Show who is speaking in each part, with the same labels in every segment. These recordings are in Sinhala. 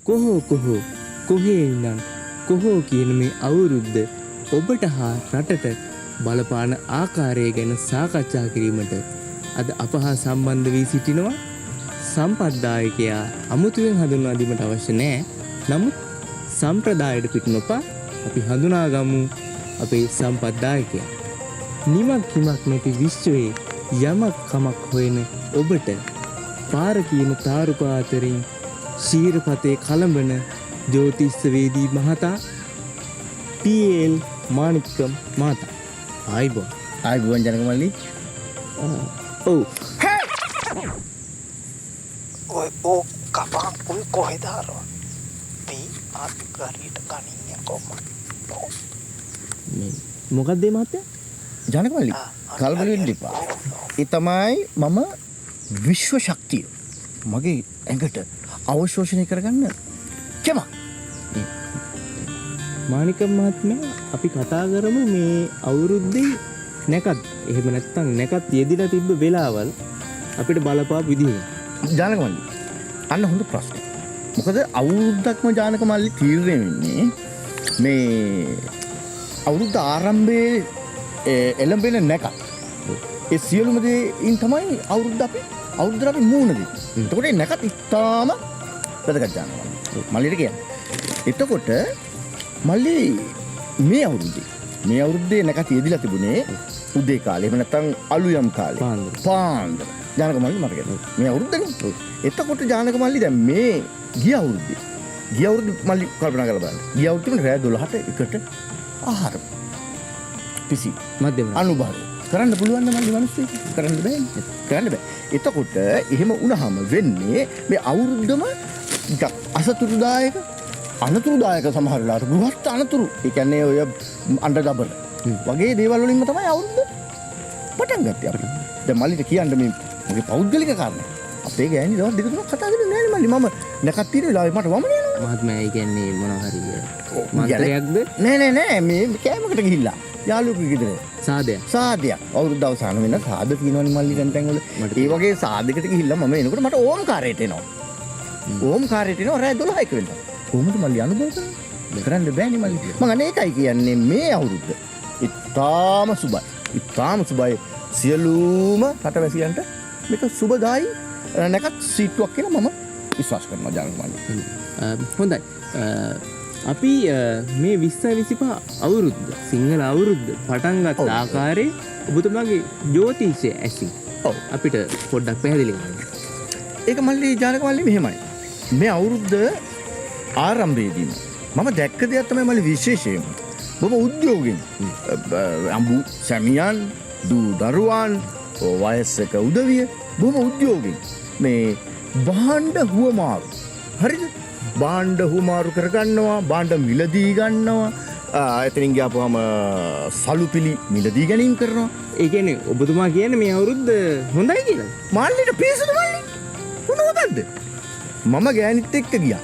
Speaker 1: කොහේ ඉඳන් කොහෝ කියන මේ අවුරුද්ද ඔබට හා රටට බලපාන ආකාරය ගැන සාකච්ඡා කිරීමට අද අප හා සම්බන්ධ වී සිටිනවා සම්පත්දායකයා අමුතුවෙන් හඳුන්වා දීමට අවශ්‍ය නැහැ. නමුත් සම්ප්‍රදායට පිට නොපා අපි හඳුනාගමු අපේ සම්පත්දායකයා. නිමක් කිමක් නැති විශ්වයේ යමක් කමක් හොයන ඔබට පාර කියන තාරුපාතරින් ශීරපතේ කලඹන ජ්‍යොතිෂ්‍යවේදී මහතා පී.එල්. මාණික්කම් මහතා.
Speaker 2: ආයිබෝන් ජනක මල්ලි.
Speaker 1: ඔව්.
Speaker 3: ඔය කපන් උන් කොහෙද හරව? මේ ආත්කාරීට කණින්නේ කොහොමද?
Speaker 1: මේ මොකක්ද මේ මහත්තයා?
Speaker 2: ජනක මල්ලි කලබල වෙන්න එපා. ඒ තමයි මම විශ්ව ශක්තිය මගේ ඇඟට අවශෝෂණය කරගන්න කෙම.
Speaker 1: මාණික්කම් මහත්මයා අපි කතා කරමු මේ අවුරුද්දේ නැකත් එහෙම නැත්නම් නැකත් යෙදිලා තිබ්බ වෙලාවල් අපිට බලපාපු විදිහ.
Speaker 2: ජානක මල්ලි අන්න හොඳ ප්‍රශ්න. මොකද අවුරුද්දක්ම ජානක මල්ලි තීරණය වෙන්නේ මේ අවුරුද්ද ආරම්භයේ එළඹෙන නැකත්. ඒ සියලුම දේයින් තමයි අවුරුද්ද අපි මූණ දෙන්නේ. එතකොට ඒ නැකත් ඉතාම වැදගත් ජානක මල්ලි. මල්ලිට කියන්නේ. එතකොට මල්ලි මේ අවුරුද්දේ නැකත් යෙදිලා තිබුණේ උදේ කාලේ. එහෙම නැත්නම් අලුයම් කාලේ. පාන්දර. ජානක මල්ලි මට කියන්න. මේ අවුරුද්දනේ. එතකොට ජානක මල්ලි දැන් මේ ගිය අවුරුද්දේ මල්ලි කල්පනා කරලා බලන්න. ගිය අවුරුද්දේ රෑ 12ට එකට ආහාර. පිසි
Speaker 1: මධ්‍යම
Speaker 2: අනුභව කරන්න පුළුවන් නම් මල්ලි මිනිස්සු කරන්න බෑ. එතකොට එහෙම වුණාම වෙන්නේ මේ අවුරුද්දම අසතුරුදායක අනතුරුදායක සමහර වෙලාවට බෘහත් අනතුරු. ඒ කියන්නේ ඔය අඬදබර වගේ දේවල් වලින්ම තමයි අවුරුද්ද පටන් ගත්තේ අපිට. දැන් මල්ලිට කියන්න මේ මගේ පෞද්ගලික කාරණා. අපේ ගෑණි දවස් දෙක තුනක් කතා කරන්නේ නැහැ මල්ලි. මම නැකත් තියෙන වෙලාවේ මට වමනේ යනවා.
Speaker 1: මහත්මයා ඒ කියන්නේ මොනවා හරි මන්ත්‍රයක්ද?
Speaker 2: නෑ මේ කෑමකට ගිහිල්ලා යාළුවෙකුගේ ගෙදර. සාදයක්. අවුරුද්ද අවසන් වෙන සාද තියෙනවනේ මල්ලි දැන් තැන් වල. ඒ වගේ සාදයකට ගිහිල්ලා මම එනකොට මට ඕම්කාරයට එනවා. ඕම්කාරයට එනවා රෑ 12ක වෙනකම්. කොහොමද මල්ලි අනුභව කරන්නේ? කරන්න බෑනේ මල්ලි. මම අනේකයි කියන්නේ මේ අවුරුද්ද ඉතාම සුබයි. සියලුම රටවැසියන්ට මේක සුබදායි නැකත් සීට්ටුවක් කියලා මම විශ්වාස කරනවා ජානක මල්ලි.
Speaker 1: හොඳයි. අපි මේ 2025 අවුරුද්ද සිංහල අවුරුද්ද පටන් ගත්ත ආකාරයේ ඔබතුමාගේ ජ්‍යොතිෂය ඇසින් අපිට පොඩ්ඩක් පැහැදිලි කරන්න.
Speaker 2: ඒක මල්ලි ජානක මල්ලි මෙහෙමයි. මේ අවුරුද්ද ආරම්භයේදීම මම දැක්ක දෙයක් තමයි මල්ලි විශේෂයෙන්ම. බොහොම උද්‍යෝගයෙන් අඹු සැමියන් දූ දරුවන් වයසක උදවිය බොහොම උද්‍යෝගයෙන් මේ භාණ්ඩ හුවමාරු. හරිද? භාණ්ඩ හුවමාරු කරගන්නවා, භාණ්ඩ මිලදී ගන්නවා. එතනින් ගියාපුවාම සලුපිලි මිලදී ගැනීම කරනවා.
Speaker 1: ඒ කියන්නේ ඔබතුමා කියන්නේ මේ අවුරුද්ද හොඳයි කියලා.
Speaker 2: මල්ලිට පිස්සුද මල්ලි? මොනවදද? මම ගෑනිත් එක්ක ගියා.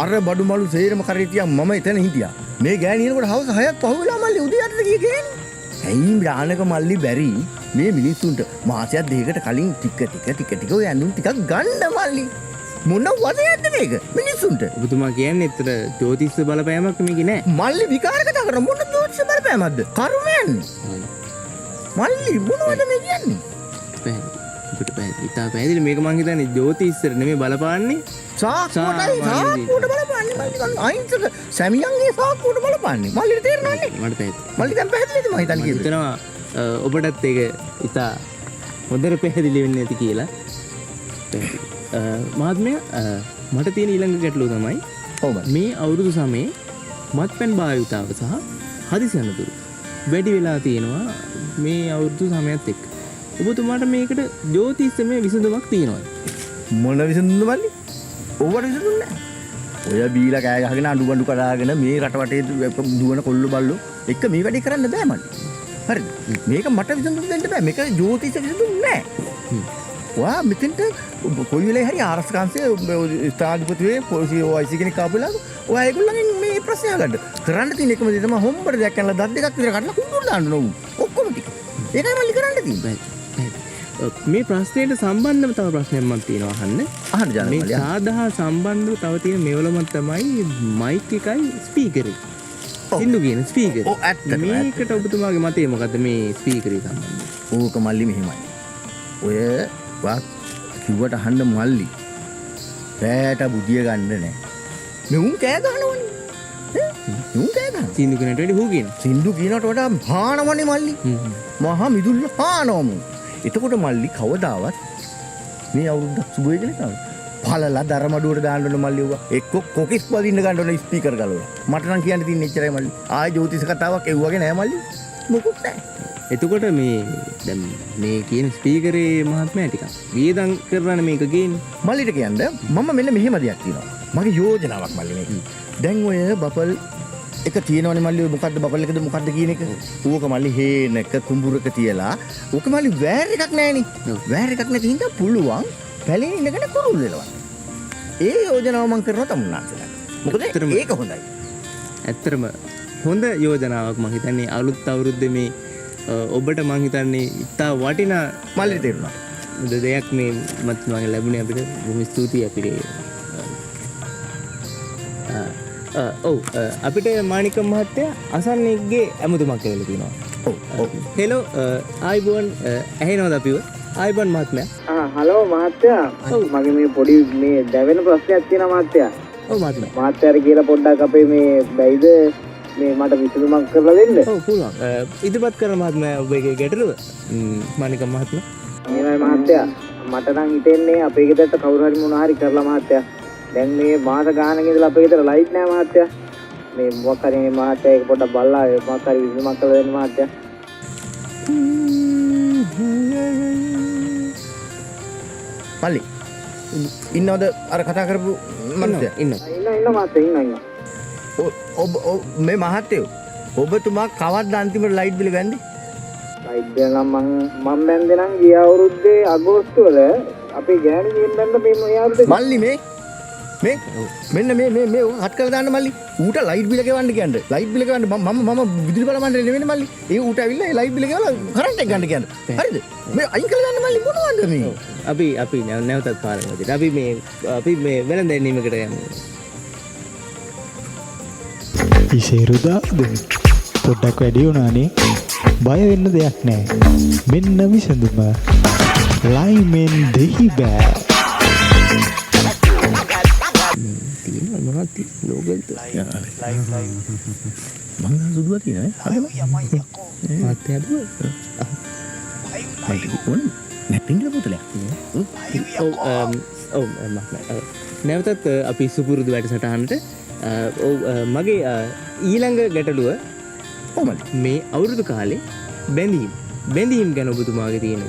Speaker 2: අර බඩු මලු සේරම කරේ තියා මම එතන හිටියා. මේ ගෑණි එනකොට හවස 6ක් පහුවෙලා මල්ලි උදේ 8ට ගිය ගෑණි. ඇයි ජානක මල්ලි බැරි මේ මිනිස්සුන්ට මාසයක් දෙකකට කලින් ටික ඔය ඇඳුම් ටිකක් ගන්න මල්ලි. මොන වදයක්ද මේක මිනිස්සුන්ට?
Speaker 1: ඔබතුමා කියන්නේ ඒතර ජ්‍යොතිෂ බලපෑමක් මේකේ නෑ.
Speaker 2: මල්ලි විකාර කතා කරන මොන ජ්‍යොතිෂ බලපෑමක්ද? කර්මයන්. මල්ලි මොනවද මේ කියන්නේ?
Speaker 1: පැහැදිලි මේක මං හිතන්නේ ජ්‍යොතිෂ්‍යර නෙමෙයි බලපාන්නේ
Speaker 2: සාක්කුවට බලපාන්නේ මල්ලි. අයින්සක සැමියන්ගේ සාක්කුවට බලපාන්නේ. මල්ලිට තේරෙනවන්නේ?
Speaker 1: මට පැහැදිලි.
Speaker 2: මල්ලි දැන් පැහැදිලිද මම
Speaker 1: හිතනවා ඔබටත් ඒක ඉතා හොඳට පැහැදිලි වෙන්නේ නැති කියලා. මහත්මයා මට තියෙන ඊළඟ ගැටලුව තමයි මේ අවුරුදු සමයේ මත්පැන් භාවිතාව සහ හදිසි අනතුරු වැඩි වෙලා තියෙනවා මේ අවුරුදු සමයත් එක්ක. ඔබතුමාට මේකට ජ්‍යොතිෂමය විසඳුමක් තියෙනවද?
Speaker 2: මොන විසඳුමද මල්ලි? ඔව්වට විසඳුම් නැහැ. ඔය බීලා කෑ ගහගෙන අඬු බඬු කඩාගෙන මේ රට වටේ දුවන කොල්ල බල්ලෝ එක මේ වැඩේ කරන්න බෑ මල්ලි. හරිද? මේක මට විසඳුම් දෙන්න බෑ. මේක ජ්‍යොතිෂ විසඳුම් නෑ. ඔයා මෙතෙන්ට කොයි වෙලේ හරි ආරක්ෂකංශයේ ස්ථානාධිපතිවේ පොලිසිය OIC කෙනෙක් ආපුලා ඔයා ඒගොල්ලන්ගෙන් මේ ප්‍රශ්නය අහගන්න. කරන්න තියෙන එකම දේ තමයි හොම්බර දෙයක් කරලා දත් දෙකක් විතර කඩලා කුඩුර දාන්න ඕන. ඔක්කොම ටික. ඒකයි මල්ලි කරන්න තියෙන්නේ.
Speaker 1: මේ ප්‍රශ්නයට සම්බන්ධව තව ප්‍රශ්නයක් මම තියෙනවා අහන්න.
Speaker 2: අහන්න ජානක
Speaker 1: මේ
Speaker 2: මල්ලි.
Speaker 1: සාදහා සම්බන්ධව තව තියෙන මෙවලමක් තමයි මයික් එකයි ස්පීකරේ. සින්දු කියන ස්පීකර්.
Speaker 2: ඔව් ඇත්තටම.
Speaker 1: මේකට ඔබතුමාගේ මතය මොකද්ද මේ ස්පීකරේ සම්බන්ධව?
Speaker 2: ඕක මල්ලි මෙහෙමයි. ඔය වා කිව්වට අහන්න මල්ලි. රෑට බුදිය ගන්න නැහැ. මේ උන් කෑ ගහනවනේ. උන් කෑ ගහනවා.
Speaker 1: සින්දු කෙනට වැඩි හූ කියන.
Speaker 2: සින්දු කියනට වඩා හානවනේ මල්ලි. මහා මිදුල්ල හානවමු. එතකොට මල්ලි කවදාවත් මේ අවුරුද්දක් සුබ වෙයි කියලා පළලා දරමඩුවට දාන්න ඕන මල්ලි උවා. එක්ක කොකිස් පදින්න ගන්න ඕන ස්පීකර් ගලවලා. මට නම් කියන්න තියෙන්නේ එච්චරයි මල්ලි. ආයේ ජෝතිෂ කතාවක් එව්වගේ නෑ මල්ලි. මොකුත් නෑ.
Speaker 1: එතකොට මේ දැන් මේ කියන ස්පීකරේ මහත්මයා ටිකක් වියදම් කරන මේක ගේන්නේ.
Speaker 2: මල්ලිට කියන්න මම මෙන්න මෙහෙම දෙයක් තියෙනවා. මගේ යෝජනාවක් මල්ලි මේක. දැන් ඔය බබල් එක තියෙනවනේ මල්ලි ඔය මොකද්ද බබල් එකද මොකද්ද කියන එක. ඌක මල්ලි හේනක කුඹුරක තියලා ඌක මල්ලි වෑර් එකක් නෑනේ. වෑර් එකක් නැති හින්දා පුළුවන් පැලේ ඉඳගෙන කුරුල් වෙනවා. ඒ යෝජනාව මම කරනවා තමුන්නාන්සලා. මොකද ඒක හොඳයි.
Speaker 1: ඇත්තටම හොඳ යෝජනාවක් මම හිතන්නේ අලුත් අවුරුද්දේ මේ ඔබට මං හිතන්නේ ඉතා වටිනා
Speaker 2: මල්ලිට තේරුණා.
Speaker 1: දෙයක් මේ මත්මගේ ලැබුණේ අපිට බොහොම ස්තුතියි අපිට. ඔව් අපිට මානික මහත්තයා අසන්නෙක්ගේ ඇමතුමක් කියලා තියෙනවා.
Speaker 2: ඔව්
Speaker 1: හෙලෝ ආයිබෝන් ඇහෙනවද අපිව? ආයිබෝන් මහත්මයා.
Speaker 3: හලෝ මහත්තයා මගේ මේ පොඩි මේ දැවෙන ප්‍රශ්නයක් තියෙනවා මහත්තයා.
Speaker 1: ඔව් මහත්මයා.
Speaker 3: මහත්තයාට කියලා පොඩ්ඩක් අපේ මේ බැයිද මේ මට විසඳුමක් කරලා දෙන්න.
Speaker 1: ඔව් පුළුවන්. ඉදිරිපත් කරන මහත්මයා ඔබගේ ගැටලුව මානික මහත්මයා.
Speaker 3: එහෙමයි මහත්තයා මට නම් හිතෙන්නේ අපේ ගෙදරට කවුරු හරි මොනවා හරි කරලා මහත්තයා දැන් මේ මාස ගානක ඉඳලා අපේ ගෙදර ලයිට් නෑ මහත්තයා මේ මොකක් හරි මේ මහත්තයා ඒක පොඩ්ඩක් බලලා මොකක් හරි විසඳුමක් කරලා දෙන්න මහත්තයා.
Speaker 2: මල්ලි ඉන්නවද අර කතා කරපු මනුස්සයා?
Speaker 1: ඉන්න
Speaker 3: ඉන්න මහත්තයා ඉන්න.
Speaker 2: ඔබ මේ මහත්තයෝ ඔබතුමා කවද්ද අන්තිමට ලයිට් බිල ගන්නේ?
Speaker 3: ලයිට් බිල නම් මම බැන්දේ නම් ගිය අවුරුද්දේ අගෝස්තු වල අපේ ගෑණිගෙන් බැන්ද මේ අවුරුද්දේ
Speaker 2: මල්ලි මේ මෙන්න මේ හත් කරලා දාන්න මල්ලි. ඌට ලයිට් බිල ගෙවන්න කියන්නේ. ලයිට් බිල ගෙවන්න මම විදුලි බල මණ්ඩලෙ නෙවෙයි මල්ලි. ඒ ඌට ඇවිල්ලා ඒ ලයිට් බිල ගෙවලා කරන්ට් එක ගන්න කියන්නේ. හරිද? මේ අයින් කරලා දාන්න මල්ලි මොනවද මේ?
Speaker 1: අපි නැවතත් පාරකට අපි මේ වෙනද දැනීමකට යමු.
Speaker 4: ඉසේරුදාද පොඩ්ඩක් වැඩි වුණානේ. බය වෙන්න දෙයක් නෑ. මෙන්න විසඳුම. ලයිමෙන් දෙහි බෑ.
Speaker 1: ලෝකෙල්ද
Speaker 2: මං සුදුවා තියෙනවා නේ.
Speaker 1: මහත්තයා දුව.
Speaker 2: මල්ලි කොහොමද? නැපින්ද පුතලයා.
Speaker 1: ඔව් මහත්මයා. නැවතත් අපි සුපුරුදු වැඩසටහනට මගේ ඊළඟ ගැටලුව මේ අවුරුදු කාලේ බැඳීම් ගැන ඔබතුමාගේ තියෙන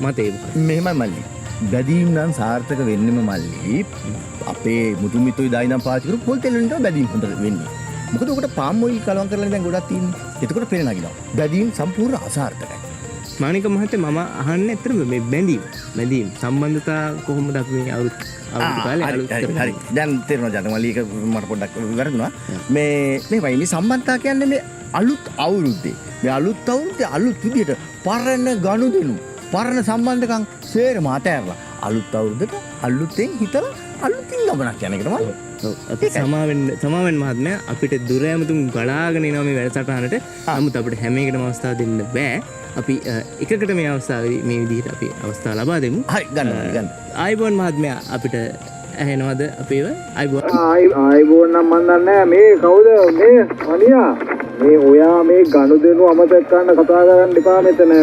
Speaker 1: මතය මොකක්ද?
Speaker 2: මෙහෙමයි මල්ලි. බැදීම් නම් සාර්ථක වෙන්නෙම මල්ලි අපේ මුතුමිතුයි දායිනම් පාවිච්චි කරපු පොල් තෙල් වලින් තමයි බැදීම් හොඳ වෙන්නේ. මොකද ඔකට පාම් ඔයිල් කලවම් කරලා දැන් ගොඩක් තියෙන්නේ. එතකොට පේන නගිනවා. බැදීම් සම්පූර්ණ අසාර්ථකයි.
Speaker 1: මානික මහත්තයා මම අහන්නේ ඇත්තටම මේ බැඳීම් සම්බන්ධතා කොහොමද අපි මේ අවුරුදු කාලේ අලුත් කරන්නේ?
Speaker 2: හරි. දැන් තේරෙනවා ජාතක මල්ලි ඒක මට පොඩ්ඩක් වැරදුනා. මේ සම්බන්ධතා කියන්නේ මේ අලුත් අවුරුද්දේ. මේ අලුත් අවුරුද්දේ අලුත් විදියට පරණ ගනුදෙනු පරණ සම්බන්ධකම් සේරම අතෑරලා අලුත් අවුරුද්දට අලුතෙන් හිතලා අලුතින් ගමනක් යන එකට මම
Speaker 1: අපි සමාවෙන් මහත්මයා අපිට දුර ඇමතුම් ගලාගෙන එනවා මේ වැඩසටහනට. නමුත් අපිට හැම එකටම අවස්ථාව දෙන්න බෑ. අපි එකකට මේ අවස්ථාවේ මේ විදිහට අපි අවස්ථාව ලබා දෙමු.
Speaker 2: හරි ගන්න.
Speaker 1: ආයිබෝන් මහත්මයා අපිට ඇහෙනවද අපේව?
Speaker 3: ආයිබෝන් නම් මන් දන්නේ නැහැ මේ කවුද මේ මනියා මේ ඔයා මේ ගනුදෙනු අමතක කරන්න කතා කරන්න එපා මෙතන.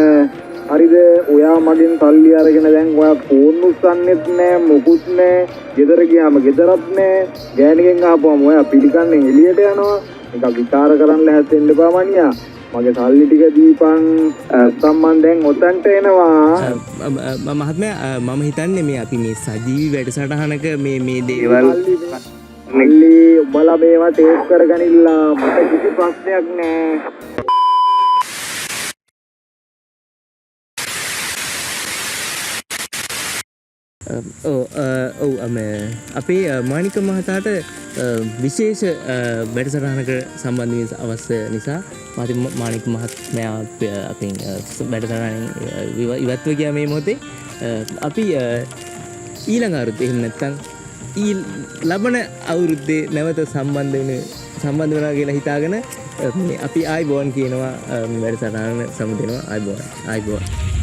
Speaker 3: හරිද? ඔයා මගෙන් සල්ලි අරගෙන දැන් ඔයා ෆෝන් උස්සන්නෙත් නෑ මොකුත් නෑ. ගෙදර ගියාම ගෙදරත් නෑ. ගෑණිගෙන් ආපුවම ඔයා පිළිකන්නේ එළියට යනවා. නිකන් විචාර කරන්න ලැහැත්ෙන්න එපා මනියා. මගේ සල්ලි ටික දීපන් සම්මන් දැන් ඔතන්ට එනවා.
Speaker 1: මහත්මයා මම හිතන්නේ මේ අපි මේ සජීවී වැඩසටහනක මේ දේවල්
Speaker 3: මල්ලි ඔබලා මේවා ටේප් කරගනින්න මට කිසි ප්‍රශ්නයක් නෑ.
Speaker 1: ඔව් අපේ මානික මහතාට විශේෂ වැඩසටහනක සම්බන්ධ අවශ්‍ය නිසා මානික මහත්මයා අපින් වැඩසටහනින් ඉවත්ව ගියා මේ මොහොතේ. අපි ඊළඟ අවුරුද්දේ එහෙම නැත්නම් ලබන අවුරුද්දේ නැවත සම්බන්ධ වෙනවා කියලා හිතාගෙන අපි ආයිබෝන් කියනවා වැඩසටහන සමුදෙනවා ආයිබෝන්